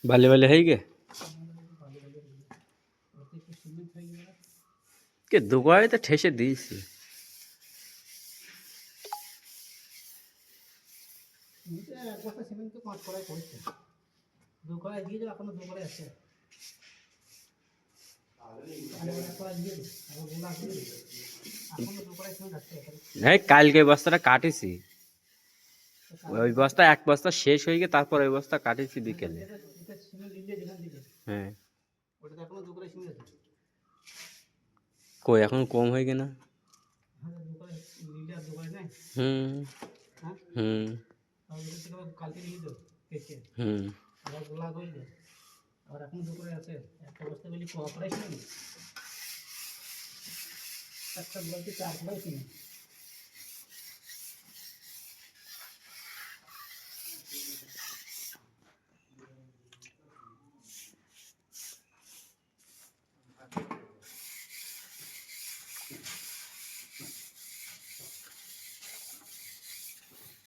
बाले वाले है क्या के दुकान तो ठेसे दी सी नहीं काल के बस्ता काटिसी ওই বস্তা এক বস্তা শেষ হয়ে গিয়ে তারপর ওই বস্তা কাটিছি বিকেলে হ্যাঁ কই এখন কম হয়ে গেনা হুম হুম হুম और এখন দুপুরে আছে একটা বস্তা বলি কোঅপারেশন একটা বলতে চার বস্তা